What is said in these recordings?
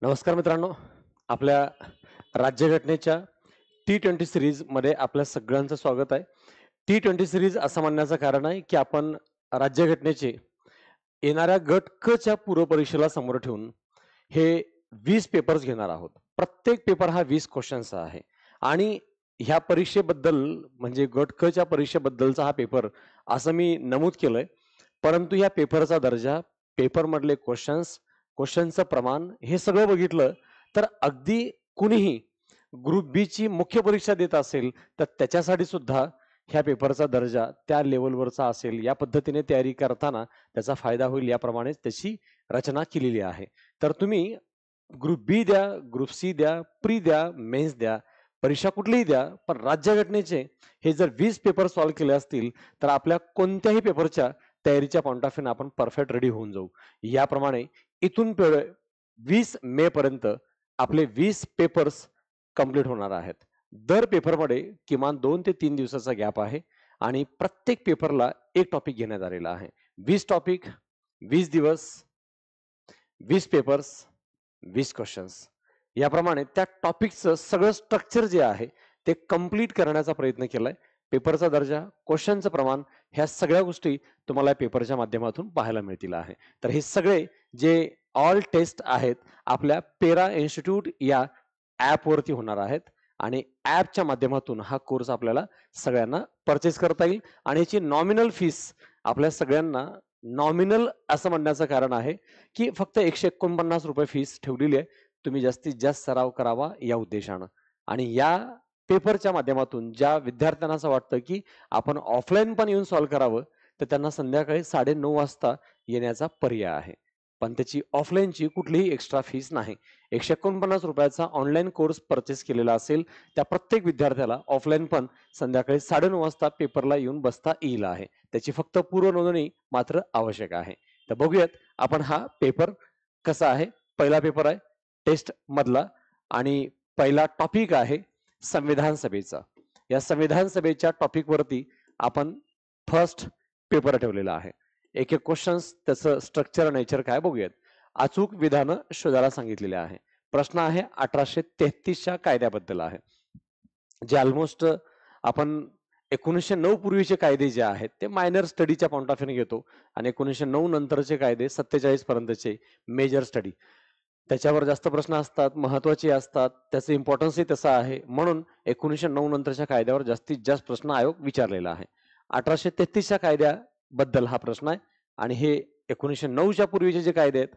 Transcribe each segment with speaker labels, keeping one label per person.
Speaker 1: नमस्कार मित्रांनो, आपल्या राज्यघटनेच्या T20 सीरीज मध्ये आपल्या सगळ्यांचं स्वागत आहे. T20 सीरीज असं म्हणण्याचं कारण आहे, की आपण राज्यघटनेचे येणाऱ्या गट क च्या पूर्वपरीक्षेला समोर ठेवून हे 20 पेपर्स घेणार आहोत. प्रत्येक पेपर हा 20 क्वेश्चन्सचा आहे आणि ह्या परीक्षेबद्दल म्हणजे गट क च्या परीक्षेबद्दलचा हा पेपर असं मी नमूद केलंय. परंतु या पेपरचा दर्जा, पेपरमधले क्वेश्चन्सचं प्रमाण हे सगळं बघितलं तर अगदी कुणीही ग्रुप बी ची मुख्य परीक्षा देत असेल, तर त्याच्यासाठी सुद्धा ह्या पेपरचा दर्जा त्या लेव्हलवरचा असेल. या पद्धतीने तयारी करताना त्याचा फायदा होईल याप्रमाणेच त्याची रचना केलेली आहे. तर तुम्ही ग्रुप बी द्या, ग्रुप सी द्या, प्री द्या, मेन्स द्या, परीक्षा कुठलीही द्या, पण राज्यघटनेचे हे जर 20 पेपर सॉल्व्ह केले असतील, तर आपल्या कोणत्याही पेपरच्या तयारीच्या पॉइंट ऑफ व्ह्यूने आपण परफेक्ट रेडी होऊन जाऊ. याप्रमाणे इथून पुढे 20 मे पर्यंत आपले 20 पेपर्स कंप्लीट होणार आहेत. दर पेपरमध्ये किमान 2 ते 3 दिवसाचा गॅप आहे आणि प्रत्येक पेपरला एक टॉपिक घेण्यात आलेला आहे. 20 टॉपिक, 20 दिवस, 20 पेपर्स, 20 क्वेश्चन्स. याप्रमाणे त्या टॉपिकचं सगळं स्ट्रक्चर जे आहे ते कंप्लीट करण्याचा प्रयत्न केलाय. पेपरचा दर्जा, क्वेश्चनचं प्रमाण ह्या सगळ्या गोष्टी तुम्हाला पेपरच्या माध्यमातून पाहायला मिळतील आहे. तर हे सगळे जे ऑल टेस्ट आहेत आपल्या पेरा इन्स्टिट्यूट या ॲपवरती होणार आहेत आणि ॲपच्या माध्यमातून हा कोर्स आपल्याला सगळ्यांना परचेस करता येईल आणि याची नॉमिनल फीस आपल्या सगळ्यांना नॉमिनल असं म्हणण्याचं कारण आहे, की फक्त ₹149 फीस ठेवलेली आहे. तुम्ही जास्तीत जास्त सराव करावा या उद्देशानं आणि या पेपरच्या माध्यमातून ज्या विद्यार्थ्यांना असं वाटतं, की आपण ऑफलाईन पण येऊन सॉल्व्ह करावं, तर त्यांना संध्याकाळी 9:30 वाजता येण्याचा पर्याय आहे. पण त्याची ऑफलाईनची कुठलीही एक्स्ट्रा फीस नाही. ₹149 ऑनलाईन कोर्स परचेस केलेला असेल, त्या प्रत्येक विद्यार्थ्याला ऑफलाईन पण संध्याकाळी 9:30 वाजता पेपरला येऊन बसता येईल आहे. त्याची फक्त पूर्वनोंदणी मात्र आवश्यक आहे. तर बघूयात आपण हा पेपर कसा आहे. पहिला पेपर आहे टेस्ट मधला आणि पहिला टॉपिक आहे संविधान सभेचा. या संविधान सभेच्या टॉपिक वरती आपण फर्स्ट पेपर ठेवलेला आहे. एक-एक क्वेश्चन्स त्याचं स्ट्रक्चर नेचर काय बघूयात. अचूक विधानं शोधायला सांगितलेले आहे. प्रश्न आहे 1833 च्या कायद्याबद्दल आहे. जे ऑलमोस्ट आपण 1909 पूर्वीचे कायदे जे आहेत ते मायनर स्टडीच्या पॉइंट ऑफ व्ह्यूने घेतो आणि 1909 नंतरचे कायदे 47 पर्यंतचे मेजर स्टडी त्याच्यावर जास्त प्रश्न असतात, महत्वाचे असतात, त्याचं इम्पॉर्टन्सही तसं आहे. म्हणून 1909 नंतरच्या कायद्यावर जास्तीत जास्त प्रश्न आयोग विचारलेला आहे. 1833 च्या कायद्याबद्दल हा प्रश्न आहे आणि हे 1909 च्या पूर्वीचे जे कायदे आहेत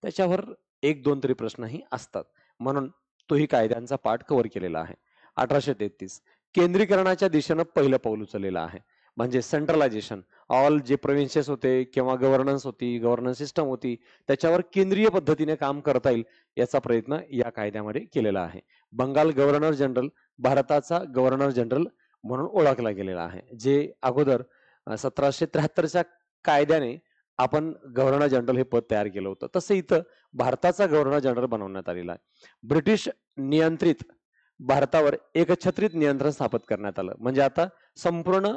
Speaker 1: त्याच्यावर 1-2 तरी प्रश्नही असतात. म्हणून तोही कायद्यांचा पाठ कव्हर केलेला आहे. 1833 केंद्रीकरणाच्या दिशेनं पहिलं पाऊल उचललेलं आहे. म्हणजे सेंट्रलायझेशन ऑल जे प्रोव्हिन्सेस होते किंवा गव्हर्नन्स होती, गव्हर्नन्स सिस्टम होती, त्याच्यावर केंद्रीय पद्धतीने काम करता येईल याचा प्रयत्न या कायद्यामध्ये केलेला आहे. बंगाल गव्हर्नर जनरल भारताचा गव्हर्नर जनरल म्हणून ओळखला गेलेला आहे. जे अगोदर 1773च्या कायद्याने आपण गव्हर्नर जनरल हे पद तयार केलं होतं. तसं इथं भारताचा गव्हर्नर जनरल बनवण्यात आलेला आहे. ब्रिटिश नियंत्रित भारतावर एकछत्रित नियंत्रण स्थापित करण्यात आलं. म्हणजे आता संपूर्ण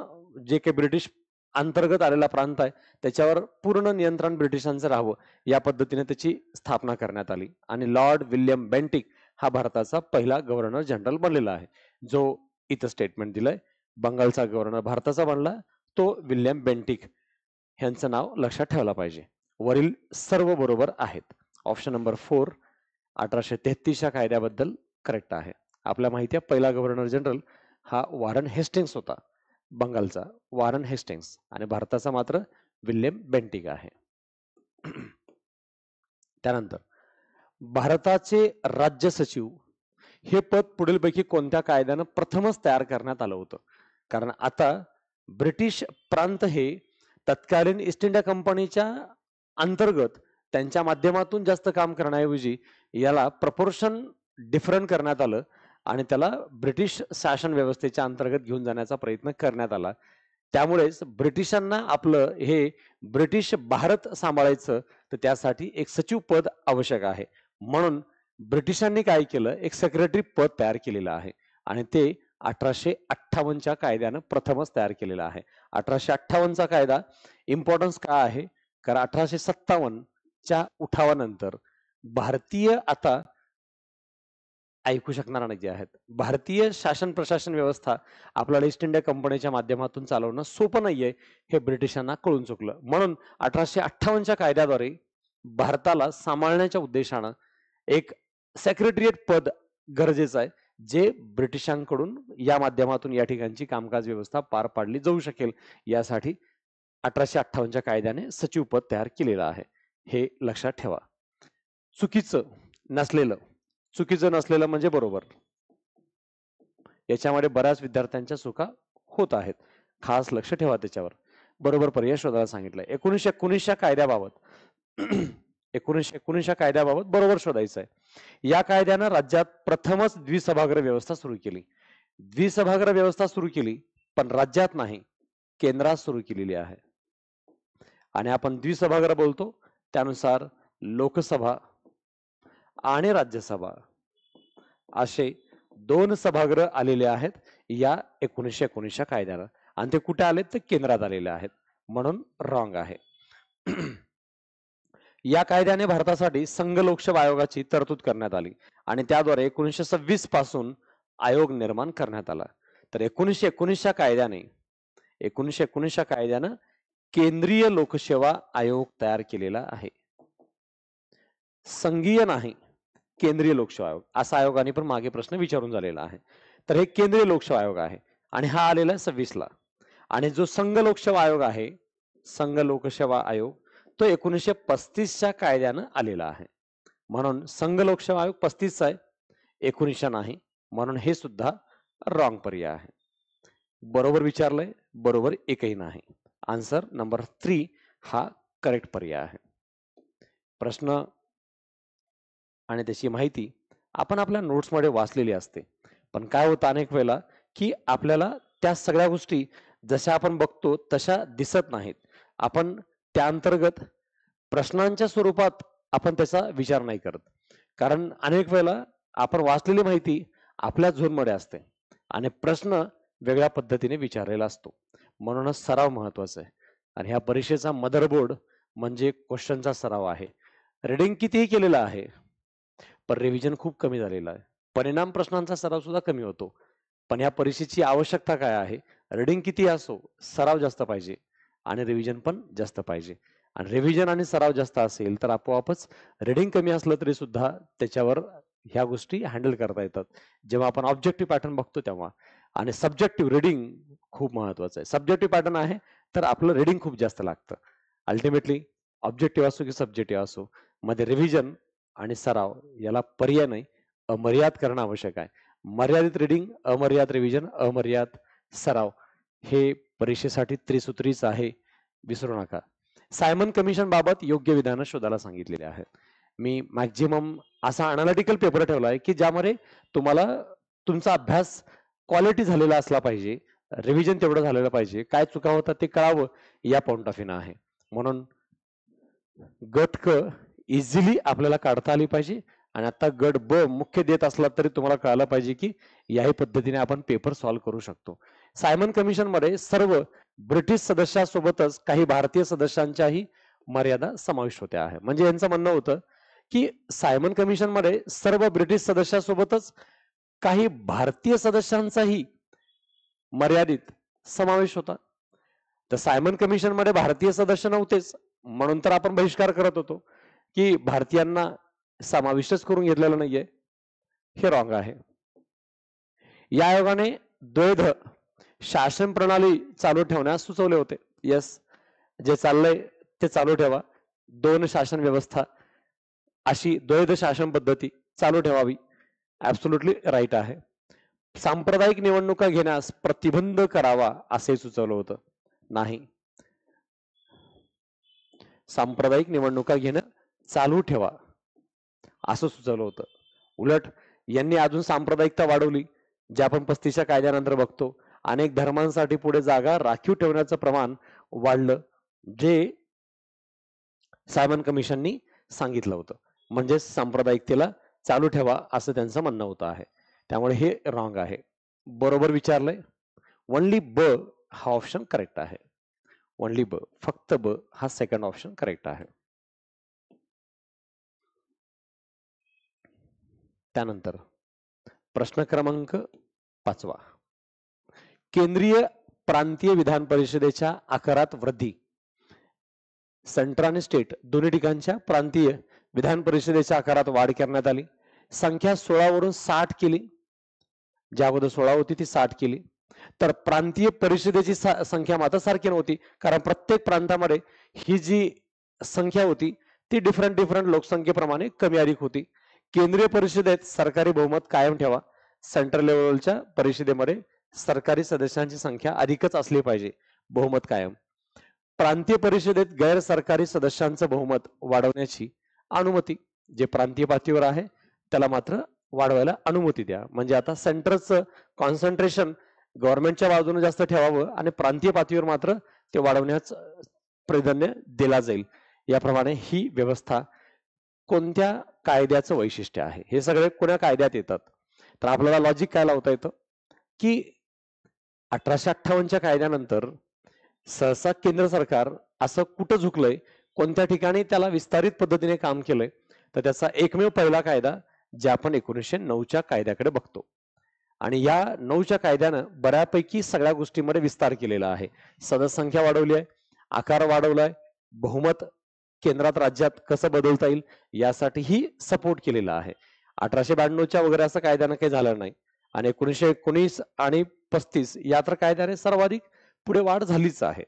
Speaker 1: जे काही ब्रिटिश अंतर्गत आलेला प्रांत आहे त्याच्यावर पूर्ण नियंत्रण ब्रिटिशांचं राहावं या पद्धतीने त्याची स्थापना करण्यात आली आणि लॉर्ड विल्यम बेंटिक हा भारताचा पहिला गव्हर्नर जनरल बनलेला आहे. जो इथं स्टेटमेंट दिलंय बंगालचा गव्हर्नर भारताचा बनला तो विल्यम बेंटिक यांचं नाव लक्षात ठेवला पाहिजे. वरील सर्व बरोबर आहेत. ऑप्शन नंबर 4 1833च्या कायद्याबद्दल करेक्ट आहे. आपल्याला माहिती आहे पहिला गव्हर्नर जनरल हा वॉरन हेस्टिंग्स होता. बंगालचा वॉरन हेस्टिंग्स आणि भारताचा मात्र विल्यम बेंटिक आहे. त्यानंतर भारताचे राज्य सचिव हे पद पुढीलपैकी कोणत्या कायद्यानं प्रथमच तयार करण्यात आलं होतं? कारण आता ब्रिटिश प्रांत हे तत्कालीन ईस्ट इंडिया कंपनीच्या अंतर्गत त्यांच्या माध्यमातून जास्त काम करण्याऐवजी याला प्रपोर्शन डिफरंट करण्यात आलं आणि त्याला ब्रिटिश शासन व्यवस्थेच्या अंतर्गत घेऊन जाण्याचा प्रयत्न करण्यात आला. त्यामुळेच ब्रिटिशांना आपलं हे ब्रिटिश भारत सांभाळायचं तर त्यासाठी एक सचिव पद आवश्यक आहे. म्हणून ब्रिटिशांनी काय केलं एक सेक्रेटरी पद तयार केलेलं आहे आणि ते 1858च्या कायद्यानं प्रथमच तयार केलेलं आहे. 1858चा कायदा इम्पॉर्टन्स काय आहे? कारण 1857च्या उठावानंतर भारतीय आता ऐकू शकणार नाही जे आहेत. भारतीय शासन प्रशासन व्यवस्था आपल्याला ईस्ट इंडिया कंपनीच्या माध्यमातून चालवणं सोपं नाहीये, हे ब्रिटिशांना कळून चुकलं. म्हणून 1858च्या कायद्याद्वारे भारताला सांभाळण्याच्या उद्देशानं एक सेक्रेटरिएट पद गरजेचं आहे, जे ब्रिटिशांकडून या माध्यमातून या ठिकाणची कामकाज व्यवस्था पार पाडली जाऊ शकेल, यासाठी 1858च्या कायद्याने सचिव पद तयार केलेलं आहे. हे लक्षात ठेवा. चुकीचं नसलेलं चुकीचं नसलेलं म्हणजे बरोबर. याच्यामध्ये बऱ्याच विद्यार्थ्यांच्या चुका होत आहेत. खास लक्ष ठेवा त्याच्यावर. बरोबर पर्याय शोधायला सांगितलंय. 1919च्या कायद्याबाबत 1919च्या कायद्याबाबत बरोबर शोधायचं आहे. या कायद्यानं राज्यात प्रथमच द्विसभागृह व्यवस्था सुरू केली. द्विसभागृह व्यवस्था सुरू केली, पण राज्यात नाही, केंद्रात सुरू केलेली आहे. आणि आपण द्विसभागृह बोलतो त्यानुसार लोकसभा आणि राज्यसभा असे 2 सभागृह आलेले आहेत या 1919च्या कायद्याला, आणि ते कुठे आलेत तर केंद्रात आलेले आहेत, म्हणून रॉंग आहे. या कायद्याने भारतासाठी संघ लोकसेवा आयोगाची तरतूद करण्यात आली आणि त्याद्वारे 1926 पासून आयोग निर्माण करण्यात आला. तर 1919च्या कायद्यानं केंद्रीय लोकसेवा आयोग तयार केलेला आहे. संघीय नाही, केंद्रीय लोकसेवा आयोग असा आयोगाने पण मागे प्रश्न विचारून झालेला आहे. तर हे केंद्रीय लोकसेवा आयोग आहे आणि हा आलेला आहे 26 ला. आणि जो संघ लोकसेवा आयोग आहे, संघ लोकसेवा आयोग, तो 1935च्या कायद्यानं आलेला आहे. म्हणून संघ लोकसेवा आयोग 35चा आहे, 19चा नाही, म्हणून हे सुद्धा रॉंग पर्याय आहे. बरोबर विचारलंय, बरोबर एकही नाही. आन्सर नंबर 3 हा करेक्ट पर्याय आहे. प्रश्न आणि त्याची माहिती आपण आपल्या नोट्समध्ये वाचलेली असते, पण काय होतं अनेक वेळेला की आपल्याला त्या सगळ्या गोष्टी जशा आपण बघतो तशा दिसत नाहीत. आपण त्या अंतर्गत प्रश्नांच्या स्वरूपात आपण त्याचा विचार नाही करत, कारण अनेक वेळेला आपण वाचलेली माहिती आपल्या झोनमध्ये असते आणि प्रश्न वेगळ्या पद्धतीने विचारलेला असतो. म्हणूनच सराव महत्वाचा आहे आणि ह्या परीक्षेचा मदरबोर्ड म्हणजे क्वेश्चनचा सराव आहे. रिडिंग कितीही केलेला आहे, पण रिव्हिजन खूप कमी झालेला आहे. परिणाम प्रश्नांचा सराव सुद्धा कमी होतो. पण या परीक्षेची आवश्यकता काय आहे? रिडिंग किती असो, सराव जास्त पाहिजे आणि रिव्हिजन पण जास्त पाहिजे. आणि रिव्हिजन आणि सराव जास्त असेल तर आपोआपच रिडिंग कमी असलं तरी सुद्धा त्याच्यावर ह्या गोष्टी हँडल करता येतात. जेव्हा आपण ऑब्जेक्टिव्ह पॅटर्न बघतो तेव्हा. आणि सब्जेक्टिव्ह रिडिंग खूप महत्वाचं आहे. सब्जेक्टिव्ह पॅटर्न आहे तर आपलं रिडिंग खूप जास्त लागतं. अल्टिमेटली ऑब्जेक्टिव्ह असो की सब्जेक्टिव्ह असो, मध्ये रिव्हिजन आणि सराव याला पर्याय नाही, अमर्याद करणं आवश्यक आहे. मर्यादित रिडिंग, अमर्याद रिव्हिजन, अमर्याद सराव हे परीक्षेसाठी त्रिसूत्रीच आहे, विसरू नका. सायमन कमिशन बाबत योग्य विधानं शोधायला सांगितलेले आहेत. मी मॅक्झिमम असा अनालिटिकल पेपर ठेवलाय की ज्यामध्ये तुम्हाला तुमचा अभ्यास क्वालिटी झालेला असला पाहिजे, रिव्हिजन तेवढं झालेलं पाहिजे, काय चुका होतात ते कळावं या पॉइंट ऑफ व्ह्यू आहे. म्हणून गट क इझिली आपल्याला काढता आली पाहिजे आणि आता गट ब मुख्य देत असला तरी तुम्हाला कळालं पाहिजे की याही पद्धतीने आपण पेपर सॉल्व्ह करू शकतो. सायमन कमिशन मध्ये सर्व ब्रिटिश सदस्यासोबतच काही भारतीय सदस्यांच्याही मर्यादा समाविष्ट होत्या आहे. म्हणजे यांचं म्हणणं होतं की सायमन कमिशन मध्ये सर्व ब्रिटिश सदस्यासोबतच काही भारतीय सदस्यांचाही मर्यादित समावेश होता. तर सायमन कमिशन मध्ये भारतीय सदस्य नव्हतेच, म्हणून तर आपण बहिष्कार करत होतो की भारतीयांना समाविष्टच करून घेतलेलं नाहीये. हे रॉंग आहे. या आयोगाने द्वैध शासन प्रणाली चालू ठेवण्यास सुचवले होते. येस, जे चाललंय ते चालू ठेवा. 2 शासन व्यवस्था अशी द्वैध शासन पद्धती चालू ठेवावी. ऍब्सोल्युटली राईट आहे. सांप्रदायिक निवडणुका घेण्यास प्रतिबंध करावा असे सुचवलं होतं. नाही, सांप्रदायिक निवडणुका घेणं चालू ठेवा असं सुचवलं होतं. उलट यांनी अजून सांप्रदायिकता वाढवली, जे आपण 35च्या कायद्यानंतर बघतो. अनेक धर्मांसाठी पुढे जागा राखीव ठेवण्याचं प्रमाण वाढलं, जे सायमन कमिशननी सांगितलं होतं. म्हणजे सांप्रदायिकतेला चालू ठेवा असं त्यांचं म्हणणं होतं आहे. त्यामुळे हे रॉंग आहे. बरोबर विचारलंय. ओनली ब हा ऑप्शन करेक्ट आहे. ओनली ब, फक्त ब हा सेकंड ऑप्शन करेक्ट आहे. त्यानंतर प्रश्न क्रमांक 5. केंद्रीय प्रांतीय विधान परिषदेच्या आकारात वृद्धी. सेंटर आणि स्टेट दोन्ही ठिकाणच्या प्रांतीय विधान परिषदेच्या आकारात वाढ करण्यात आली. संख्या 16 वरून 60 केली. ज्या अगोदर 16 होती ती 60 केली. तर प्रांतीय परिषदेची संख्या मात्र सारखी नव्हती, कारण प्रत्येक प्रांतामध्ये ही जी संख्या होती ती डिफरंट लोकसंख्येप्रमाणे कमी अधिक होती. केंद्रीय परिषदेत सरकारी बहुमत कायम ठेवा. सेंट्रल लेवलच्या परिषदेमध्ये सरकारी सदस्यांची संख्या अधिकच असली पाहिजे, बहुमत कायम. प्रांतीय परिषदेत गैर सरकारी सदस्यांचं बहुमत वाढवण्याची अनुमती. जे प्रांतीय पातळीवर आहे त्याला मात्र वाढवायला अनुमती द्या. म्हणजे आता सेंटरचं कॉन्सन्ट्रेशन गव्हर्नमेंटच्या बाजूने जास्त ठेवावं आणि प्रांतीय पातळीवर मात्र ते वाढवण्यास प्राधान्य दिला जाईल. याप्रमाणे ही व्यवस्था कोणत्या कायद्याचं वैशिष्ट्य आहे, हे सगळे कोण्या कायद्यात येतात. तर आपल्याला लॉजिक काय लावता येतं की 1858च्या कायद्यानंतर सहसा केंद्र सरकार असं कुठं झुकलंय, कोणत्या ठिकाणी त्याला विस्तारित पद्धतीने काम केलंय, तर त्याचा एकमेव पहिला कायदा जे आपण 1909च्या कायद्याकडे बघतो. आणि या 9च्या कायद्यानं बऱ्यापैकी सगळ्या गोष्टींमध्ये विस्तार केलेला आहे. सदस्य वाढवली आहे, आकार वाढवलाय, बहुमत केंद्रात राज्यात कसं बदलता येईल यासाठीही सपोर्ट केलेला आहे. 1892च्या वगैरे असं कायद्यानं काही झालं नाही. आणि 1919 आणि 35 या तर कायद्याने सर्वाधिक पुढे वाढ झालीच आहे.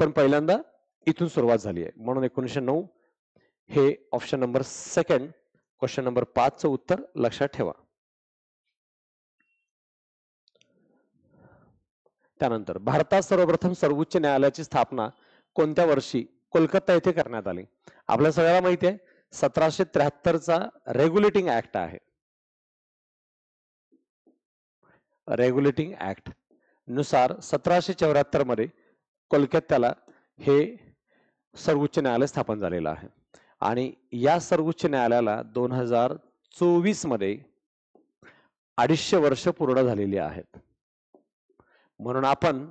Speaker 1: पण पहिल्यांदा इथून सुरुवात झाली आहे. म्हणून 1909 हे ऑप्शन नंबर 2 क्वेश्चन नंबर 5चं उत्तर लक्षात ठेवा. त्यानंतर भारतात सर्वप्रथम सर्वोच्च न्यायालयाची स्थापना कोणत्या वर्षी कोलकाता येथे करण्यात आली. आपल्या सगळ्याला माहिती आहे 1773चा रेग्युलेटिंग ऍक्ट आहे. रेग्युलेटिंग ऍक्ट नुसार 1774 मध्ये कोलकात्याला हे सर्वोच्च न्यायालय स्थापन झालेलं आहे. आणि या सर्वोच्च न्यायालयाला 2024 मध्ये 250 वर्ष पूर्ण झालेली आहेत. म्हणून आपण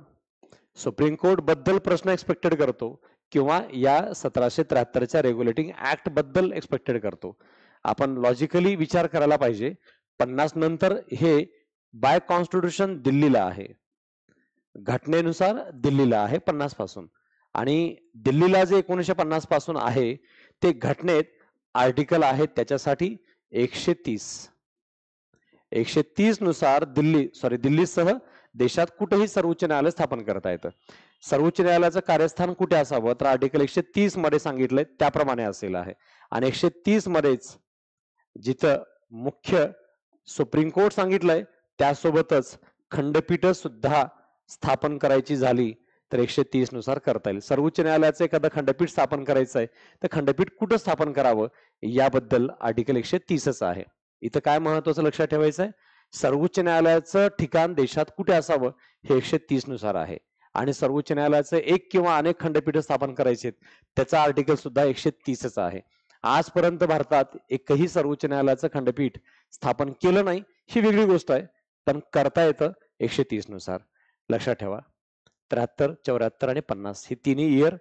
Speaker 1: सुप्रीम कोर्ट बद्दल प्रश्न एक्सपेक्टेड करतो किंवा या 1773च्या रेग्युलेटिंग ऍक्ट बद्दल एक्सपेक्टेड करतो. आपण लॉजिकली विचार करायला पाहिजे. 50 नंतर हे बाय कॉन्स्टिट्यूशन दिल्लीला आहे, घटनेनुसार दिल्लीला आहे 50 पासून. आणि दिल्लीला जे 1950 पासून आहे ते घटनेत आर्टिकल आहेत त्याच्यासाठी 130 नुसार दिल्लीसह देशात कुठेही सर्वोच्च न्यायालय स्थापन करता येतं. सर्वोच्च न्यायालयाचं कार्यस्थान कुठे असावं तर आर्टिकल 130 मध्ये सांगितलंय त्याप्रमाणे असेल आहे. आणि 130 मध्येच जिथं मुख्य सुप्रीम कोर्ट सांगितलंय त्यासोबतच खंडपीठ सुद्धा स्थापन करायची झाली तर 130 नुसार करता येईल. सर्वोच्च न्यायालयाचं एखादं खंडपीठ स्थापन करायचं आहे तर खंडपीठ कुठं स्थापन करावं याबद्दल आर्टिकल 130च आहे. इथं काय महत्वाचं लक्षात ठेवायचं आहे, सर्वोच्च न्यायालयाचं ठिकाण देशात कुठे असावं हे 130 नुसार आहे. आणि सर्वोच्च न्यायालयाचं एक किंवा अनेक खंडपीठ स्थापन करायचे त्याचा आर्टिकल सुद्धा 130च आहे. आजपर्यंत भारतात एकही सर्वोच्च न्यायालयाचं खंडपीठ स्थापन केलं नाही ही वेगळी गोष्ट आहे, पण करता येतं 130 नुसार. लक्षात ठेवा 73, 74 आणि 50 ही तिन्ही इयर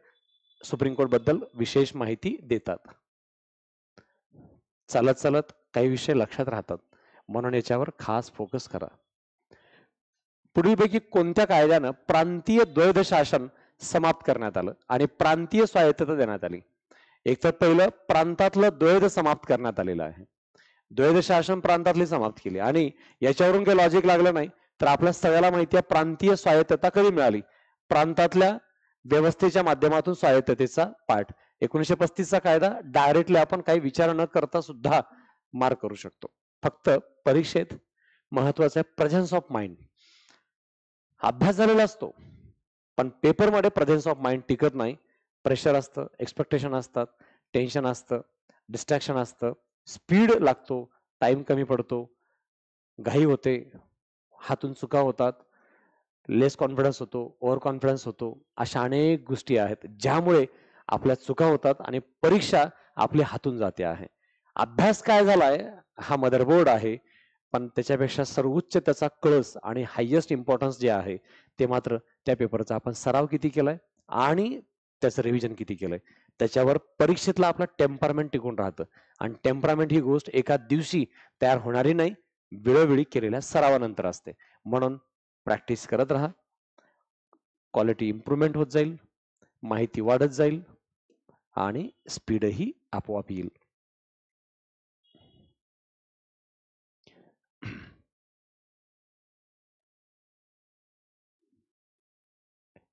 Speaker 1: सुप्रीम कोर्ट बद्दल विशेष माहिती देतात. चालत काही विषय लक्षात राहतात, म्हणून याच्यावर खास फोकस करा. पुढीलपैकी कोणत्या कायद्यानं प्रांतीय द्वैध शासन समाप्त करण्यात आलं आणि प्रांतीय स्वायत्तता देण्यात आली. एक तर पहिलं प्रांतातलं द्वैध समाप्त करण्यात आलेलं आहे. द्वैध शासन प्रांतातली समाप्त केली. आणि याच्यावरून काही लॉजिक लागलं नाही तर आपल्या सगळ्याला माहिती आहे प्रांतीय स्वायत्तता कधी मिळाली. प्रांतातल्या व्यवस्थेच्या माध्यमातून स्वायत्ततेचा पाठ 1935चा कायदा डायरेक्टली आपण काही विचार न करता सुद्धा मार्क करू शकतो. फक्त परीक्षेत महत्वाचं आहे प्रेझेन्स ऑफ माइंड. अभ्यास झालेला असतो पण पेपरमध्ये प्रेझेन्स ऑफ माइंड टिकत नाही. प्रेशर असतं, एक्सपेक्टेशन असतात, टेन्शन असतं, डिस्ट्रॅक्शन असतं, स्पीड लागतो, टाइम कमी पडतो, घाई होते, हातून चुका होतात, लेस कॉन्फिडन्स होतो, ओव्हर कॉन्फिडन्स होतो. अशा अनेक गोष्टी आहेत ज्यामुळे आपल्या चुका होतात आणि परीक्षा आपल्या हातून जाते आहे. अभ्यास काय झालाय हा मदरबोर्ड आहे, पण त्याच्यापेक्षा सर्वोच्च त्याचा कळस आणि हायेस्ट इम्पॉर्टन्स जे आहे ते मात्र त्या पेपरचा आपण सराव किती केलाय आणि त्याचं रिव्हिजन किती केलंय त्याच्यावर परीक्षेतला आपला टेम्परमेंट टिकून राहतं. आणि टेम्परामेंट ही गोष्ट एका दिवशी तयार होणारी नाही, वेळोवेळी केलेल्या सरावानंतर असते. म्हणून प्रॅक्टिस करत राहा, क्वालिटी इम्प्रूव्हमेंट होत जाईल, माहिती वाढत जाईल आणि स्पीडही आपोआप येईल.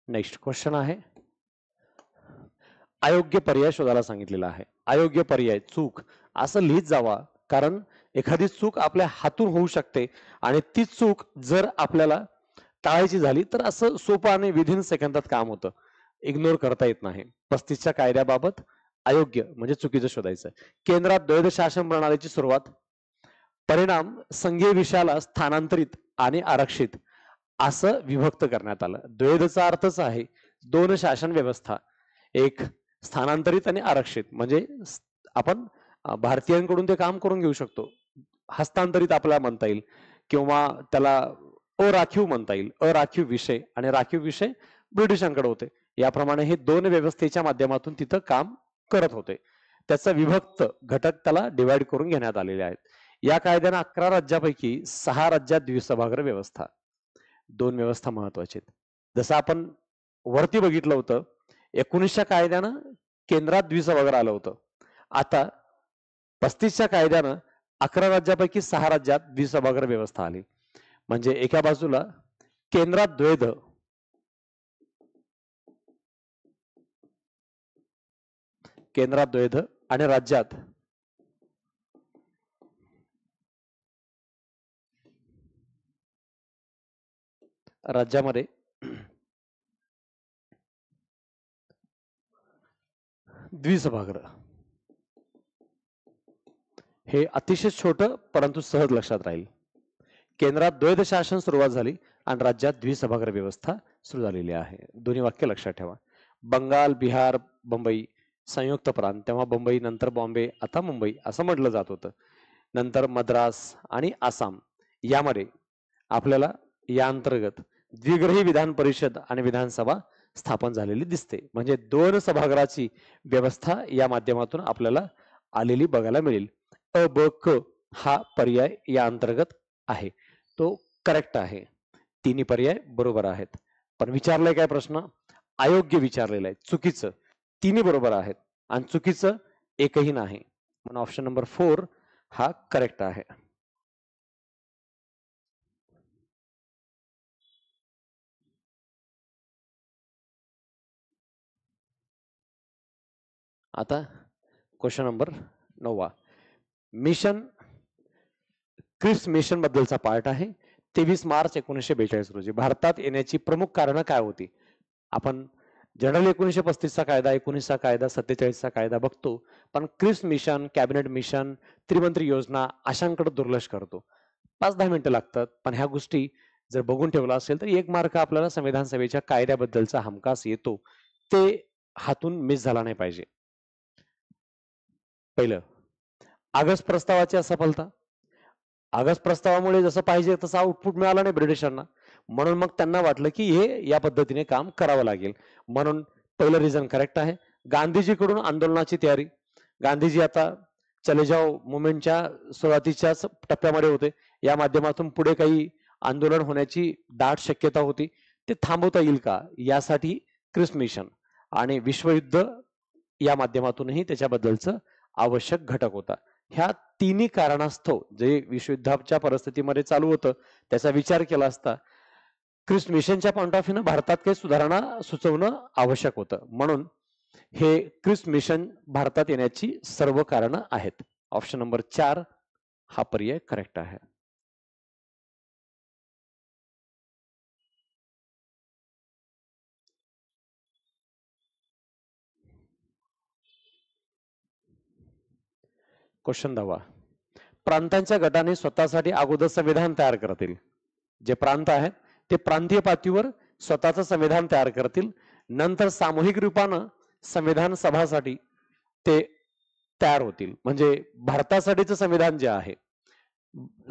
Speaker 1: नेक्स्ट क्वेश्चन आहे, अयोग्य पर्याय शोधायला सांगितलेला आहे. अयोग्य पर्याय चूक असं लिहित जावा, कारण एखादी चूक आपल्या हातून होऊ शकते आणि ती चूक जर आपल्याला टाळायची झाली तर असं सोपं आणि विदिन सेकंदात काम होतं, इग्नोर करता येत नाही. 35च्या कायद्याबाबत अयोग्य म्हणजे चुकीचं शोधायचं. केंद्रात द्वैध शासन प्रणालीची सुरुवात, परिणाम संघीय विषयाला स्थानांतरित आणि आरक्षित असं विभक्त करण्यात आलं. द्वैधचा अर्थच आहे दोन शासन व्यवस्था, एक स्थानांतरित आणि आरक्षित. म्हणजे आपण भारतीयांकडून ते काम करून घेऊ शकतो, हस्तांतरित आपल्याला म्हणता येईल, किंवा त्याला अराखीव म्हणता येईल. अराखीव विषय आणि राखीव विषय ब्रिटिशांकडे होते. याप्रमाणे हे दोन व्यवस्थेच्या माध्यमातून तिथं काम करत होते. त्याचा विभक्त घटक त्याला डिवाइड करून घेण्यात आलेले आहेत. या कायद्याने 11 राज्यापैकी 6 राज्यात द्विसभाग्र व्यवस्था. दोन व्यवस्था महत्वाच्या आहेत. जसं आपण वरती बघितलं होतं, 19च्या कायद्यानं केंद्रात द्विसभाग्र आलं होतं. आता 35च्या कायद्यानं 11 राज्यापैकी 6 राज्यात द्विसभाग्र व्यवस्था आली. म्हणजे एका बाजूला केंद्रात द्वैध, आणि राज्यामध्ये द्विसभाग्र. हे अतिशय छोटं परंतु सहज लक्षात राहील. केंद्रात द्वैध शासन सुरुवात झाली आणि राज्यात द्विसभाग्र व्यवस्था सुरू झालेली आहे. दोन्ही वाक्य लक्षात ठेवा. बंगाल, बिहार, मुंबई संयुक्त प्रांत, तेव्हा मुंबई नंतर बॉम्बे, आता मुंबई असं म्हटलं जात होतं. नंतर मद्रास आणि आसाम यामध्ये आपल्याला या अंतर्गत द्विग्रही विधान परिषद आणि विधानसभा स्थापन झालेली दिसते. म्हणजे दोन सभागृहाची व्यवस्था या माध्यमातून आपल्याला आलेली बघायला मिळेल. अ ब क हा पर्याय या अंतर्गत आहे, तो करेक्ट आहे. तिन्ही पर्याय बरोबर आहेत. पण विचारलाय काय प्रश्न? अयोग्य विचारलेलं आहे, चुकीचं. तिन्ही बरोबर आहेत आणि चुकीचं एकही नाही. म्हणून ऑप्शन नंबर 4 हा करेक्ट आहे. आता question number 9. Mission Cripps mission बद्दलचा पार्ट आहे. 23 मार्च 1942 रोजी भारतात येण्याची प्रमुख कारणं काय होती? आपण जनरल 1935चा कायदा, 19चा कायदा, 47चा कायदा बघतो, पण क्रिप्स मिशन, कॅबिनेट मिशन, त्रिमंत्री योजना अशांकडे दुर्लक्ष करतो. 5-10 मिनिटं लागतात, पण ह्या गोष्टी जर बघून ठेवला असेल तर 1 मार्क आपल्याला संविधान सभेच्या कायद्याबद्दलचा हमखास येतो. ते हातून मिस झाला नाही पाहिजे. पहिलं, ऑगस्ट प्रस्तावाची असफलता. ऑगस्ट प्रस्तावामुळे जसं पाहिजे तसं आउटपुट मिळालं नाही ब्रिटिशांना, म्हणून मग त्यांना वाटलं की हे या पद्धतीने काम करावं लागेल. म्हणून पहिलं रिझन करेक्ट आहे. गांधीजीकडून आंदोलनाची तयारी. गांधीजी आता चले जाओ मुवमेंटच्या सुरुवातीच्या टप्प्यामध्ये होते. या माध्यमातून पुढे काही आंदोलन होण्याची दाट शक्यता होती. ते थांबवता येईल का यासाठी क्रिप्स मिशन आणि विश्वयुद्ध या माध्यमातूनही त्याच्याबद्दलचं आवश्यक घटक होता. ह्या तिन्ही कारणास्तव जे विश्वयुद्धाच्या परिस्थितीमध्ये चालू होतं त्याचा विचार केला असता क्रिप्स मिशनच्या पॉइंट ऑफ व्ह्यूनं भारतात काही सुधारणा सुचवणं आवश्यक होतं. म्हणून हे क्रिप्स मिशन भारतात येण्याची सर्व कारणं आहेत. ऑप्शन नंबर 4 हा पर्याय करेक्ट आहे. क्वेश्चन 10. प्रांतांच्या गटाने स्वतःसाठी अगोदर संविधान तयार करतील. जे प्रांत आहेत ते प्रांतीय पातळीवर स्वतःचं संविधान तयार करतील. नंतर सामूहिक रूपानं संविधान सभासाठी ते तयार होतील. म्हणजे भारतासाठीचं संविधान जे आहे,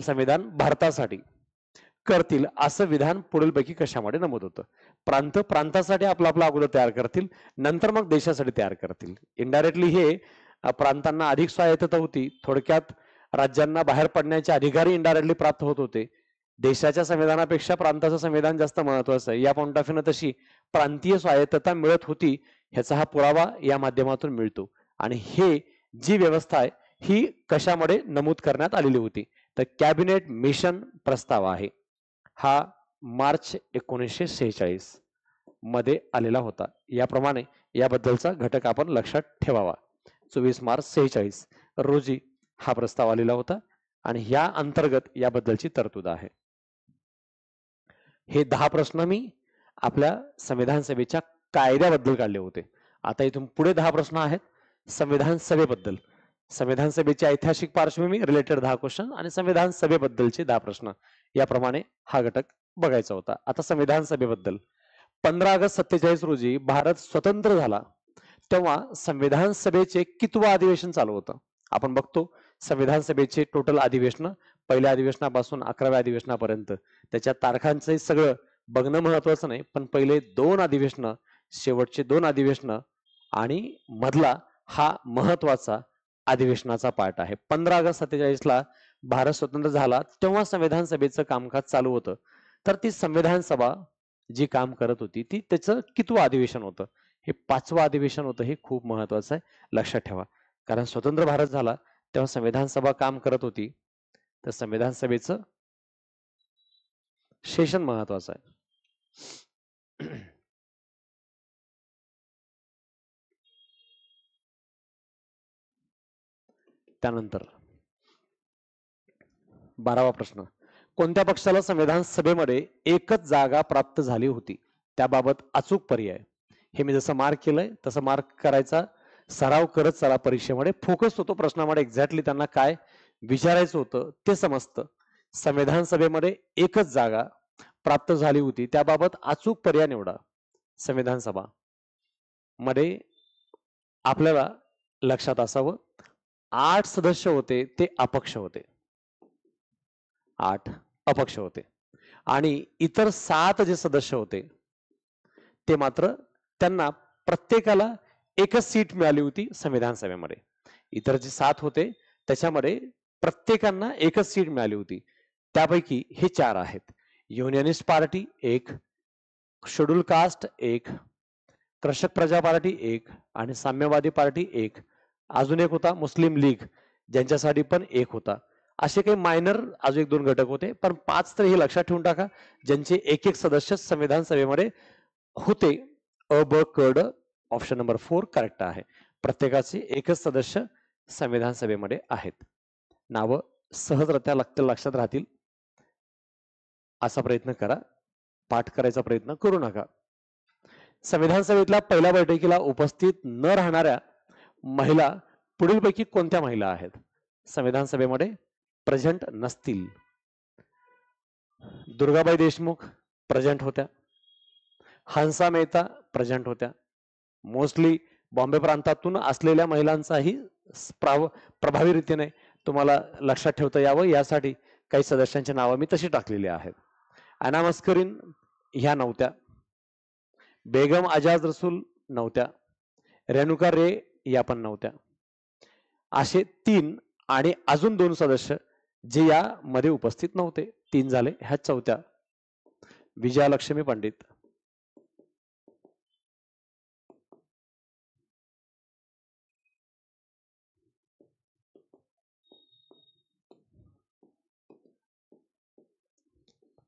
Speaker 1: संविधान भारतासाठी करतील असं विधान पुढीलपैकी कशामध्ये नमूद होतं? प्रांत प्रांतासाठी आपला अगोदर तयार करतील, नंतर मग देशासाठी तयार करतील. इनडायरेक्टली हे प्रांतांना अधिक स्वायत्तता होती. थोडक्यात राज्यांना बाहेर पडण्याचे अधिकारही इनडायरेक्टली प्राप्त होत होते. देशाच्या संविधानापेक्षा प्रांताचं संविधान जास्त महत्वाचं आहे. या पॉइंट ऑफ व्ह्यूनं तशी प्रांतीय स्वायत्तता मिळत होती, ह्याचा हा पुरावा या माध्यमातून मिळतो. आणि हे जी व्यवस्था आहे ही कशामध्ये नमूद करण्यात आलेली होती? तर कॅबिनेट मिशन प्रस्ताव आहे. हा मार्च 1946 मध्ये आलेला होता. याप्रमाणे याबद्दलचा घटक आपण लक्षात ठेवावा. 24 मार्च 46 रोजी हा प्रस्ताव आलेला होता आणि या अंतर्गत याबद्दलची तरतूद आहे. हे 10 प्रश्न मी आपल्या संविधान सभेच्या कायद्याबद्दल काढले होते. आता इथून पुढे 10 प्रश्न आहेत संविधान सभेबद्दल. संविधान सभेची ऐतिहासिक पार्श्वभूमी रिलेटेड 10 क्वेश्चन आणि संविधान सभेबद्दलचे 10 प्रश्न याप्रमाणे हा घटक बघायचा होता. आता संविधान सभेबद्दल 15 ऑगस्ट 47 रोजी भारत स्वतंत्र झाला तेव्हा संविधान सभेचे कितवं अधिवेशन चालू होतं? आपण बघतो संविधान सभेचे टोटल अधिवेशन पहिल्या अधिवेशनापासून 11व्या अधिवेशनापर्यंत त्याच्या तारखांचं सगळं बघणं महत्वाचं नाही, पण पहिले 2 अधिवेशन, शेवटचे 2 अधिवेशन आणि मधला हा महत्वाचा अधिवेशनाचा पार्ट आहे. 15 ऑगस्ट 47 ला भारत स्वतंत्र झाला तेव्हा संविधान सभेचं कामकाज चालू होतं. तर ती संविधान सभा जी काम करत होती ती त्याचं कितवं अधिवेशन होतं? हे 5वं अधिवेशन होतं. हे खूप महत्वाचं आहे, लक्षात ठेवा. कारण स्वतंत्र भारत झाला तेव्हा संविधान सभा काम करत होती. तर संविधान सभेचं सेशन महत्वाचं आहे. त्यानंतर 12वा प्रश्न. कोणत्या पक्षाला संविधान सभेमध्ये एकच जागा प्राप्त झाली होती? त्याबाबत अचूक पर्याय. हे मी जसं मार्क केलंय तसं मार्क करायचा सराव करत चला. परीक्षेमध्ये फोकस होतो प्रश्नामध्ये, एक्झॅक्टली त्यांना काय विचारायचं होतं ते समजतं. संविधान सभेमध्ये एकच जागा प्राप्त झाली होती, त्याबाबत अचूक पर्याय निवडा. संविधान सभा मध्ये आपल्याला लक्षात असावं 8 सदस्य होते ते अपक्ष होते. 8 अपक्ष होते आणि इतर 7 जे सदस्य होते ते मात्र त्यांना प्रत्येकाला एकच सीट मिळाली होती संविधान सभेमध्ये. इतर जे 7 होते त्याच्यामध्ये प्रत्येकांना एकच सीट मिळाली होती. त्यापैकी हे 4 आहेत. युनियनिस्ट पार्टी 1, शेड्यूल कास्ट 1, कृषक प्रजा पार्टी 1 आणि साम्यवादी पार्टी 1. अजून एक होता मुस्लिम लीग ज्यांच्यासाठी पण 1 होता. असे काही मायनर अजून 1-2 घटक होते, पण 5 तर हे लक्षात ठेवून टाका ज्यांचे एक सदस्य संविधान सभेमध्ये होते. अ ब क ड ऑप्शन नंबर 4 करेक्ट आहे. प्रत्येकाचे एकच सदस्य संविधान सभेमध्ये आहेत. नावं सहजरित्या लक्षात राहतील असा प्रयत्न करा. पाठ करायचा प्रयत्न करू नका. संविधान सभेतल्या पहिल्या बैठकीला उपस्थित न राहणाऱ्या महिला पुढीलपैकी कोणत्या महिला आहेत? संविधान सभेमध्ये प्रेझेंट नसतील. दुर्गाबाई देशमुख प्रेझेंट होत्या. हंसा मेहता प्रेझेंट होत्या. मोस्टली बॉम्बे प्रांतातून असलेल्या महिलांचाही प्रभावी रीतीने तुम्हाला लक्षात ठेवता यावं यासाठी काही सदस्यांची नावं मी तशी टाकलेली आहेत. अना मस्करीन ह्या नव्हत्या. बेगम आजाद रसूल नव्हत्या. रेणुका रे या पण नव्हत्या. असे 3 आणि अजून 2 सदस्य जे यामध्ये उपस्थित नव्हते. 3 झाले. ह्या 4थ्या विजयालक्ष्मी पंडित.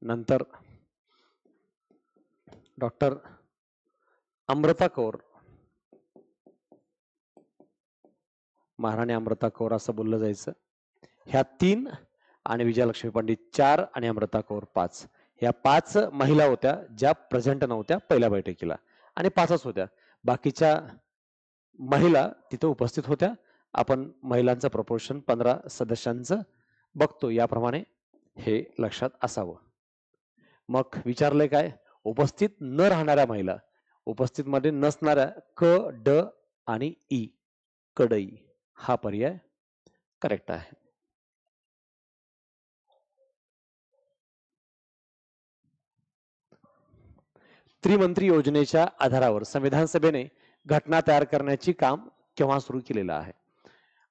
Speaker 1: नंतर डॉक्टर अमृता कौर, महाराणी अमृता कौर असं बोललं जायचं. ह्या 3 आणि विजयलक्ष्मी पंडित 4 आणि अमृता कौर 5. ह्या 5 महिला होत्या ज्या प्रेझेंट नव्हत्या पहिल्या बैठकीला आणि 5च होत्या. बाकीच्या महिला तिथे उपस्थित होत्या. आपण महिलांचं प्रपोर्शन 15 सदस्यांचं बघतो. याप्रमाणे हे लक्षात असावं. मग विचारलंय काय? उपस्थित न राहणाऱ्या महिला. उपस्थित मध्ये नसणाऱ्या क ड आणि ई, कडई हा पर्याय करेक्ट आहे. त्रिमंत्री योजनेच्या आधारावर संविधान सभेने घटना तयार करण्याची काम केव्हा सुरू केलेलं आहे?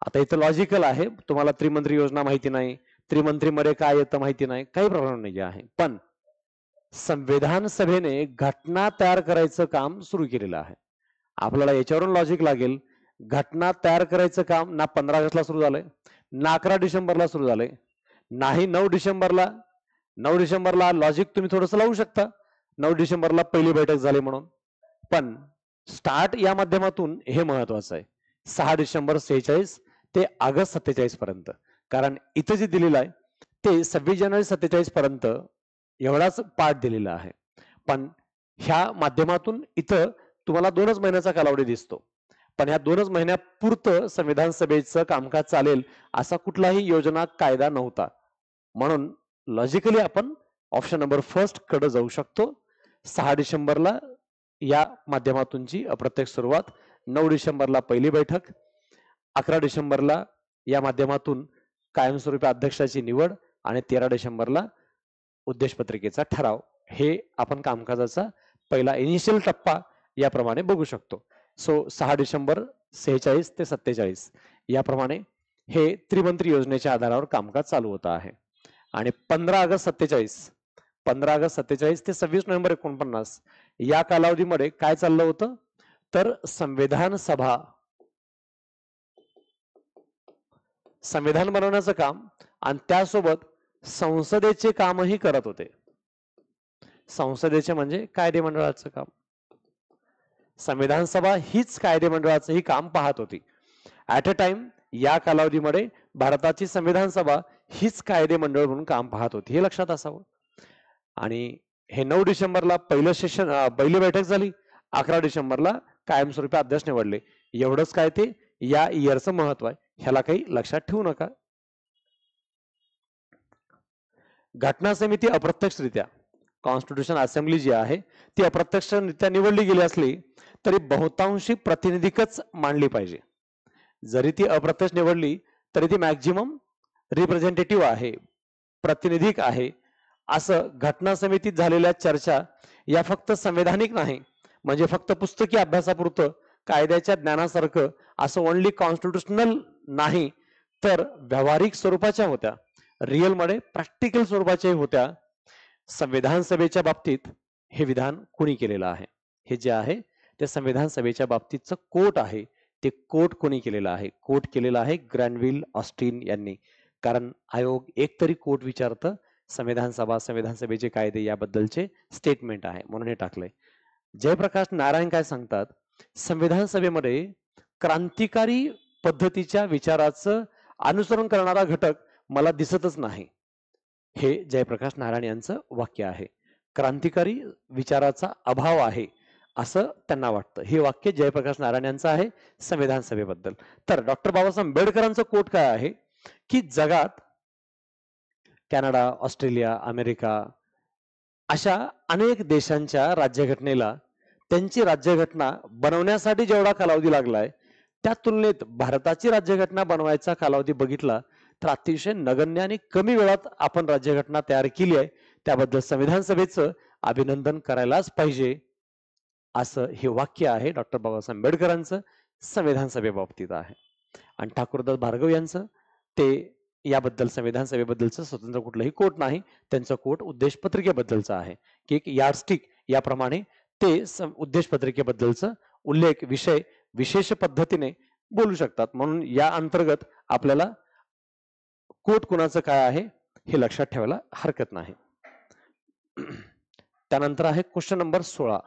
Speaker 1: आता इथं लॉजिकल आहे, तुम्हाला त्रिमंत्री योजना माहिती नाही, त्रिमंत्री मध्ये काय येतं माहिती नाही, काही प्रॉब्लेम नाही आहे. पण संविधान सभेने घटना तयार करायचं काम सुरू केलेलं आहे. आपल्याला याच्यावरून लॉजिक लागेल, घटना तयार करायचं काम ना 15 ऑगस्टला सुरू झालंय, ना 11 डिसेंबरला सुरू झालंय, नाही 9 डिसेंबरला. 9 डिसेंबरला लॉजिक तुम्ही थोडंसं लावू शकता, 9 डिसेंबरला पहिली बैठक झाली म्हणून. पण स्टार्ट या माध्यमातून हे महत्वाचं आहे, 6 डिसेंबर 46 ते ऑगस्ट 47 पर्यंत. कारण इथं जे दिलेलं आहे ते 26 जानेवारी 47 पर्यंत एवढाच पाठ दिलेला आहे. पण ह्या माध्यमातून इथं तुम्हाला 2च महिन्याचा कालावधी दिसतो. पण ह्या 2च महिन्यापुरतं संविधान सभेचं कामकाज चालेल असा कुठलाही योजना कायदा नव्हता. म्हणून लॉजिकली आपण ऑप्शन नंबर फर्स्ट कडे जाऊ शकतो. 6 डिसेंबरला या माध्यमातूनची अप्रत्यक्ष सुरुवात, 9 डिसेंबरला पहिली बैठक, 11 डिसेंबरला या माध्यमातून कायमस्वरूपी अध्यक्षाची निवड आणि 13 डिसेंबरला उद्देश पत्रिकेचा ठराव. हे आपण कामकाजाचा पहिला इनिशियल टप्पा याप्रमाणे बघू शकतो. सो 6 डिसेंबर 46 ते 47 याप्रमाणे हे त्रिमंत्री योजनेच्या आधारावर कामकाज चालू होत आहे. आणि 15 ऑगस्ट 47 ते 26 नोव्हेंबर 49 या कालावधीमध्ये काय चाललं होतं, तर संविधान बनवण्याचं काम आणि त्यासोबत संसदेचे कामही करत होते. संसदेचे म्हणजे कायदेमंडळाचं काम. संविधान सभा हीच कायदेमंडळाचंही काम पाहत होती. ऍट अ टाइम या कालावधीमध्ये भारताची संविधान सभा हीच कायदेमंडळ म्हणून काम पाहत होती, हे लक्षात असावं. आणि हे 9 डिसेंबरला पहिली बैठक झाली, 11 डिसेंबरला कायमस्वरूपी अध्यक्ष निवडले. एवढंच काय ते या इयरचं महत्व आहे, ह्याला काही लक्षात ठेवू नका. घटना समिती अप्रत्यक्षरित्या, कॉन्स्टिट्यूशन असेंब्ली जी आहे ती अप्रत्यक्षरित्या निवडली गेली असली तरी बहुतांशी प्रतिनिधिकच मांडली पाहिजे. जरी ती अप्रत्यक्ष निवडली तरी ती मॅक्झिमम रिप्रेझेंटेटिव्ह आहे, प्रातिनिधिक आहे. असं घटना समितीत झालेल्या चर्चा या फक्त संवैधानिक नाही, म्हणजे फक्त पुस्तकी अभ्यासापुरतं कायद्याच्या ज्ञानासारखं असं ओनली कॉन्स्टिट्यूशनल नाही, तर व्यावहारिक स्वरूपाच्या होत्या, रिअल मध्ये प्रॅक्टिकल स्वरूपाच्या होत्या. संविधान सभेच्या बाबतीत हे विधान कोणी केलेलं आहे, हे जे आहे ते संविधान सभेच्या बाबतीतचं कोट आहे. ते कोट कोणी केलेलं आहे? कोट केलेलं आहे ग्रॅनविल ऑस्टिन यांनी. कारण आयोग एकतरी कोट विचारतं, संविधान सभेचे कायदे याबद्दलचे स्टेटमेंट आहे म्हणून हे टाकलंय. जयप्रकाश नारायण काय सांगतात, संविधान सभेमध्ये क्रांतिकारी पद्धतीच्या विचाराचं अनुसरण करणारा घटक मला दिसतच नाही. हे जयप्रकाश नारायण यांचं वाक्य आहे. क्रांतिकारी विचाराचा अभाव आहे असं त्यांना वाटतं. हे वाक्य जयप्रकाश नारायण यांचं आहे संविधान सभेबद्दल. तर डॉक्टर बाबासाहेब आंबेडकरांचं कोट काय आहे की जगात कॅनडा, ऑस्ट्रेलिया, अमेरिका अशा अनेक देशांच्या राज्यघटनेला त्यांची राज्यघटना बनवण्यासाठी जेवढा कालावधी लागलाय त्या तुलनेत भारताची राज्यघटना बनवायचा कालावधी बघितला तर अतिशय नगण्य आणि कमी वेळात आपण राज्यघटना तयार केली आहे. त्याबद्दल संविधान सभेचं अभिनंदन करायलाच पाहिजे, असं हे वाक्य आहे डॉक्टर बाबासाहेब आंबेडकरांचं संविधान सभेबाबतीत आहे. आणि ठाकूरदास भार्गव यांचं ते याबद्दल संविधान सभेबद्दलचं स्वतंत्र कुठलंही कोट नाही, त्यांचं कोट उद्देश पत्रिकेबद्दलचं आहे की एक यार्डस्टिक याप्रमाणे ते उद्देश पत्रिकेबद्दलचं उल्लेख विषय विशेष पद्धतीने बोलू शकतात. म्हणून या अंतर्गत आपल्याला कोट कुणाचं काय आहे हे लक्षात ठेवायला हरकत नाही. त्यानंतर आहे क्वेश्चन नंबर 16.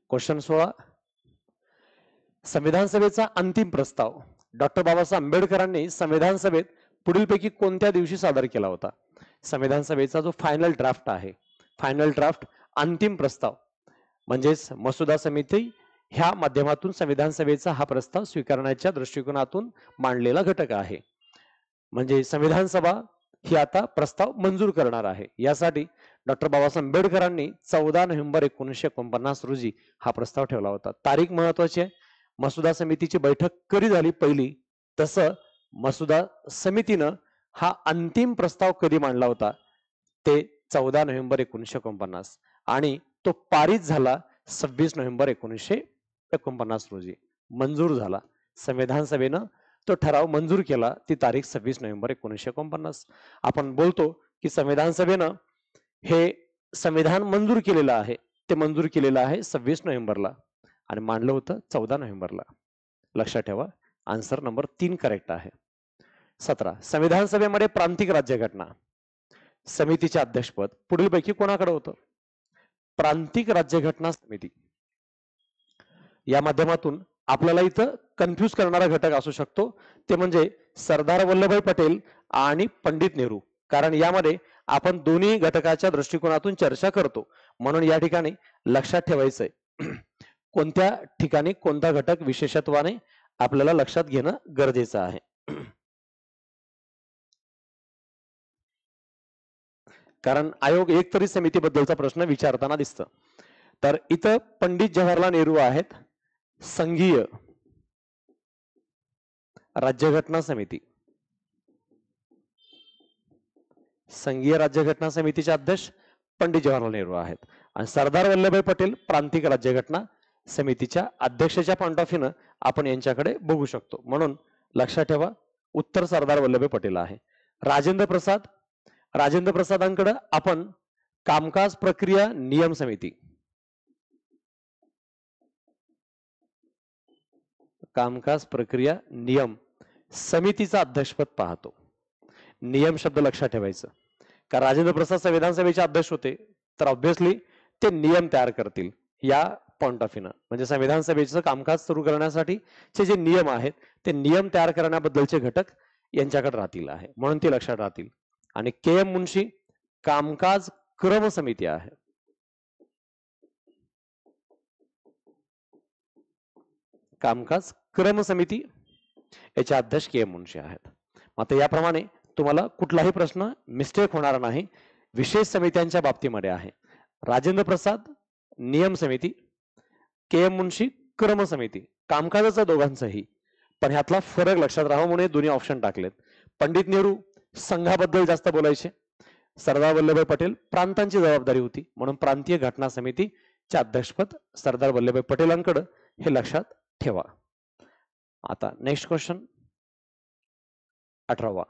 Speaker 1: क्वेश्चन 16, संविधान सभेचा अंतिम प्रस्ताव डॉक्टर बाबासाहेब आंबेडकरांनी संविधान सभेत पुढीलपैकी कोणत्या दिवशी सादर केला होता? संविधान सभेचा जो फायनल ड्राफ्ट आहे, फायनल ड्राफ्ट अंतिम प्रस्ताव म्हणजेच मसुदा समिती ह्या माध्यमातून संविधान सभेचा हा प्रस्ताव स्वीकारण्याच्या दृष्टिकोनातून मांडलेला घटक आहे. म्हणजे संविधान सभा ही आता प्रस्ताव मंजूर करणार आहे. यासाठी डॉक्टर बाबासाहेब आंबेडकरांनी 14 नोव्हेंबर 1949 रोजी हा प्रस्ताव ठेवला होता. तारीख महत्वाची आहे. मसुदा समितीची बैठक कधी झाली पहिली, तसं मसुदा समितीनं हा अंतिम प्रस्ताव कधी मांडला होता ते 14 नोव्हेंबर 1949 आणि तो पारित झाला 26 नोव्हेंबर 1949 रोजी, मंजूर झाला. संविधान सभेनं तो ठराव मंजूर केला, ती तारीख 26 नोव्हेंबर 1949. आपण बोलतो की संविधान सभेनं हे संविधान मंजूर केलेलं आहे, ते मंजूर केलेलं आहे 26 नोव्हेंबरला आणि मांडलं होतं 14 नोव्हेंबरला. लक्षात ठेवा, आन्सर नंबर 3 करेक्ट आहे. 17 संविधान सभेमध्ये प्रांतिक राज्यघटना समितीचे अध्यक्षपद पुढीलपैकी कोणाकडे होतं? प्रांतिक राज्यघटना समिती. या माध्यमातून आपल्याला इथं कन्फ्यूज करणारा घटक असू शकतो, ते म्हणजे सरदार वल्लभभाई पटेल आणि पंडित नेहरू. कारण यामध्ये आपण दोन्ही घटकाच्या दृष्टिकोनातून चर्चा करतो, म्हणून या ठिकाणी लक्षात ठेवायचंय कोणत्या ठिकाणी कोणता घटक विशेषत्वाने आपल्याला लक्षात घेणं गरजेचं आहे. कारण आयोग एक तरी समितीबद्दलचा प्रश्न विचारताना दिसतं. तर इथं पंडित जवाहरलाल नेहरू आहेत, संघीय राज्यघटना समिती. संघीय राज्यघटना समितीचे अध्यक्ष पंडित जवाहरलाल नेहरू आहेत आणि सरदार वल्लभभाई पटेल प्रांतिक राज्यघटना समितीच्या अध्यक्षाच्या पॉइंट ऑफ व्ह्यूनं आपण यांच्याकडे बघू शकतो. म्हणून लक्षात ठेवा, उत्तर सरदार वल्लभभाई पटेल आहे. राजेंद्र प्रसादांकडे आपण कामकाज प्रक्रिया नियम समिती, कामकाज प्रक्रिया नियम समितीचं अध्यक्षपद पाहतो. नियम शब्द लक्षात ठेवायचं, कारण राजेंद्र प्रसाद संविधान सभेचे अध्यक्ष होते, तर ऑब्व्हियसली ते नियम तयार करतील या पॉइंट ऑफ व्ह्यूनं. म्हणजे संविधान सभेचं कामकाज सुरू करण्यासाठी जे नियम आहेत ते नियम तयार करण्याबद्दलचे घटक यांच्याकडे राहतील आहे, म्हणून ते लक्षात राहतील. आणि के एम मुन्शी कामकाज क्रम समिती आहे. कामकाज क्रम समिती याचे अध्यक्ष के एम मुन्शी आहेत. आता याप्रमाणे तुम्हाला कुठलाही प्रश्न मिस्टेक होणार नाही. विशेष समित्यांच्या बाबतीमध्ये आहे राजेंद्र प्रसाद नियम समिती, के एम मुन्शी क्रम समिती, कामकाजाचा दोघांचाही, पण ह्यातला फरक लक्षात राहावा म्हणून दोन्ही ऑप्शन टाकलेत. पंडित नेहरू संघाबद्दल जास्त बोलायचे, सरदार वल्लभभाई पटेल प्रांतांची जबाबदारी होती, म्हणून प्रांतीय घटना समितीचे अध्यक्षपद सरदार वल्लभभाई पटेलांकडे, हे लक्षात ठेवा. आता नेक्स्ट क्वेश्चन 18वा.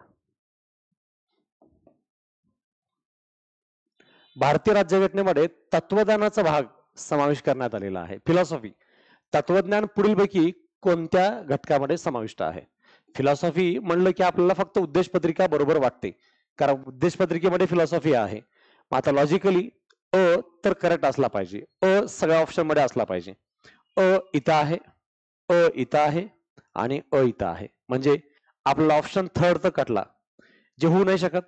Speaker 1: भारतीय राज्यघटनेमध्ये तत्वज्ञानाचा भाग समावेश करण्यात आलेला आहे. फिलॉसॉफी, तत्वज्ञान पुढीलपैकी कोणत्या घटकामध्ये समाविष्ट आहे? फिलॉसॉफी म्हणलं की आपल्याला फक्त उद्देश पत्रिका बरोबर वाटते, कारण उद्देश पत्रिकेमध्ये फिलॉसॉफी आहे. आता लॉजिकली अ तर करेक्ट असला पाहिजे, अ सगळ्या ऑप्शन मध्ये असला पाहिजे. अ इथं आहे, अ इथं आहे आणि अ इथं आहे, म्हणजे आपला ऑप्शन थर्ड तर कटला, जे होऊ नाही शकत.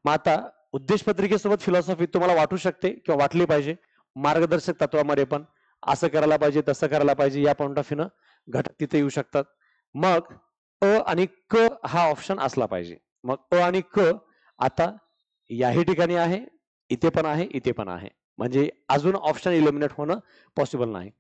Speaker 1: मग आता उद्देश पत्रिकेसोबत फिलॉसॉफी तुम्हाला वाटू शकते किंवा वाटली पाहिजे, मार्गदर्शक तत्वामध्ये पण असं करायला पाहिजे तसं करायला पाहिजे या पॉइंट ऑफ व्ह्यूनं घटक तिथे येऊ शकतात. मग अ आणि क हा ऑप्शन असला पाहिजे. मग अ आणि क आता याही ठिकाणी आहे, इथे पण आहे, इथे पण आहे, म्हणजे अजून ऑप्शन इलिमिनेट होणं पॉसिबल नाही.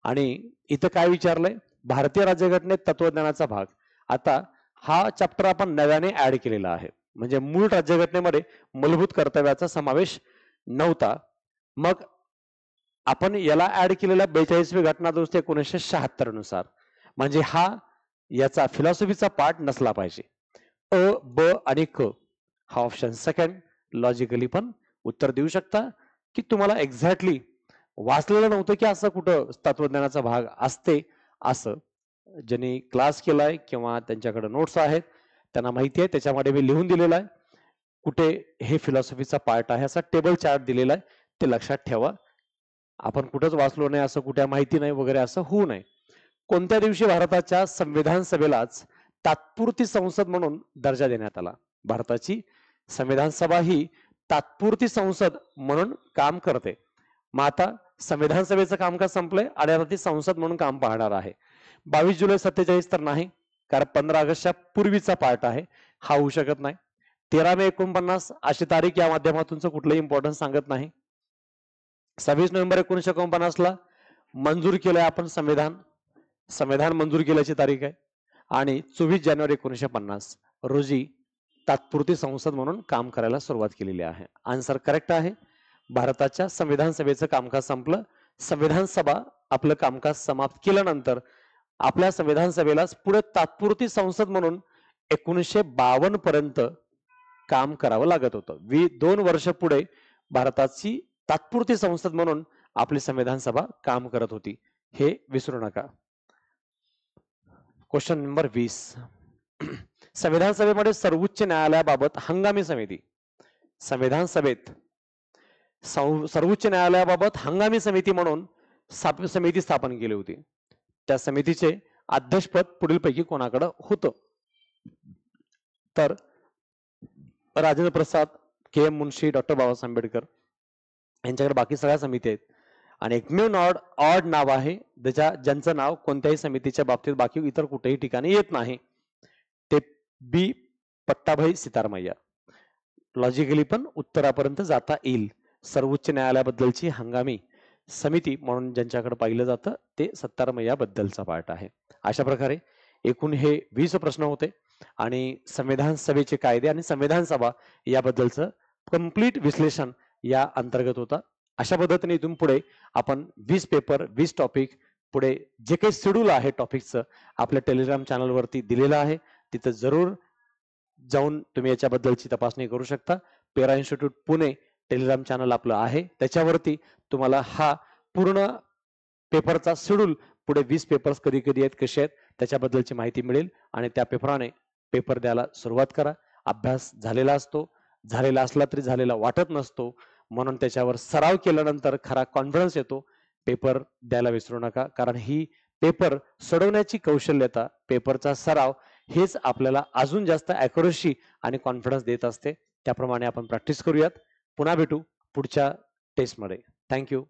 Speaker 1: आणि इथं काय विचारलंय? भारतीय राज्यघटनेत तत्वज्ञानाचा भाग. आता हा चॅप्टर आपण नव्याने ऍड केलेला आहे, म्हणजे मूळ राज्यघटनेमध्ये मूलभूत कर्तव्याचा समावेश नव्हता. मग आपण याला ऍड केलेला 42वी घटना दुरुस्ती 1976 नुसार, म्हणजे हा याचा फिलॉसॉफीचा पार्ट नसला पाहिजे. अ ब आणि क हा ऑप्शन सेकंड. लॉजिकली पण उत्तर देऊ शकता की तुम्हाला एक्झॅक्टली वाचलेलं नव्हतं की असं कुठं तत्वज्ञानाचा भाग असते. असं ज्यांनी क्लास केलाय किंवा त्यांच्याकडे नोट्स आहेत त्यांना माहिती आहे, त्याच्यामध्ये मी लिहून दिलेला आहे कुठे हे फिलॉसॉफीचा पार्ट आहे, असा टेबल चार्ट दिलेला आहे, ते लक्षात ठेवा. आपण कुठंच वाचलो नाही असं, कुठे माहिती नाही वगैरे असं होऊ नये. कोणत्या दिवशी भारताच्या संविधान सभेलाच तात्पुरती संसद म्हणून दर्जा देण्यात आला? भारताची संविधान सभा ही तात्पुरती संसद म्हणून काम करते. मग आता संविधान सभेचं कामकाज संपलंय आणि आता ती संसद म्हणून काम पाहणार आहे. 22 जुलै 47 तर नाही, कारण 15 ऑगस्टच्या पूर्वीचा पार्ट आहे, हा होऊ शकत नाही. 13 मे 49 अशी तारीख या माध्यमातून कुठलंही इम्पॉर्टन्स सांगत नाही. 26 नोव्हेंबर 1949 ला मंजूर केलंय आपण संविधान, संविधान मंजूर केल्याची तारीख आहे. आणि 24 जानेवारी 1950 रोजी तात्पुरती संसद म्हणून काम करायला सुरुवात केलेली आहे. आन्सर करेक्ट आहे. भारताच्या संविधान सभेचं कामकाज संपलं. संविधान सभा आपलं कामकाज समाप्त केल्यानंतर आपल्या संविधान सभेलाच पुढे तात्पुरती संसद म्हणून 1952 पर्यंत काम करावं लागत होतं. 2 वर्ष पुढे भारताची तात्पुरती संसद म्हणून आपली संविधान सभा काम करत होती. हे विसरू नका. Question number 20. संविधान सभेमध्ये सर्वोच्च न्यायालयाबाबत हंगामी समिती, संविधान सभेत सर्वोच्च न्यायालयाबाबत हंगामी समिती म्हणून समिती स्थापन केली होती. त्या समितीचे अध्यक्षपद पुढीलपैकी कोणाकडे होतं? तर राजेंद्र प्रसाद, के एम मुन्शी, डॉक्टर बाबासाहेब आंबेडकर यांच्याकडे बाकी सगळ्या समिती आहेत. आणि एकमेव ऑड नाव आहे ज्यांचं नाव कोणत्याही समितीच्या बाबतीत बाकी इतर कुठेही ठिकाणी येत नाही, ते बी पट्टाभाई सितारमैया. लॉजिकली पण उत्तरापर्यंत जाता येईल. सर्वोच्च न्यायालयाबद्दलची हंगामी समिती म्हणून ज्यांच्याकडे पाहिलं जातं ते सितारमैया बद्दलचा पार्ट आहे. अशा प्रकारे एकूण हे 20 प्रश्न होते आणि संविधान सभेचे कायदे आणि संविधान सभा याबद्दलचं कंप्लीट विश्लेषण या अंतर्गत होता. अशा पद्धतीने इथून पुढे आपण 20 पेपर 20 टॉपिक पुढे जे काही शेड्यूल आहे टॉपिकचं आपल्या टेलिग्राम चॅनलवरती दिलेलं आहे. तिथं जरूर जाऊन तुम्ही याच्याबद्दलची तपासणी करू शकता. पेरा इन्स्टिट्यूट पुणे टेलिग्राम चॅनल आपलं आहे. त्याच्यावरती तुम्हाला हा पूर्ण पेपरचा शेड्यूल पुढे 20 पेपर्स कधी कधी आहेत, कसे आहेत त्याच्याबद्दलची माहिती मिळेल आणि त्या पेपराने पेपर द्यायला सुरुवात करा. अभ्यास झालेला असतो, झालेला असला तरी झालेला वाटत नसतो, म्हणून त्याच्यावर सराव केल्यानंतर खरा कॉन्फिडन्स येतो. पेपर द्यायला विसरू नका, कारण ही पेपर सोडवण्याची कौशल्यता, पेपरचा सराव हेच आपल्याला अजून जास्त ॲक्युरसी आणि कॉन्फिडन्स देत असते. त्याप्रमाणे आपण प्रॅक्टिस करूयात. पुन्हा भेटू पुढच्या टेस्टमध्ये. थँक्यू.